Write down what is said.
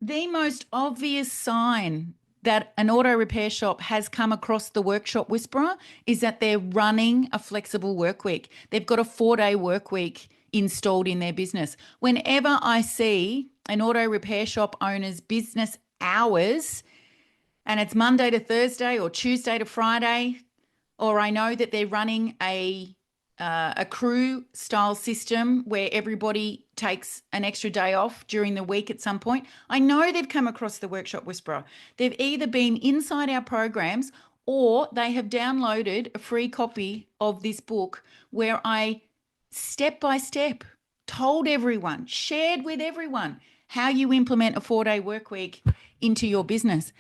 The most obvious sign that an auto repair shop has come across the Workshop Whisperer is that they're running a flexible work week. They've got a 4-day work week installed in their business. Whenever I see an auto repair shop owner's business hours and it's Monday to Thursday or Tuesday to Friday, or I know that they're running a crew style system where everybody takes an extra day off during the week at some point. I know they've come across the Workshop Whisperer. They've either been inside our programs or they have downloaded a free copy of this book where I step by step told everyone, shared with everyone how you implement a 4-day work week into your business.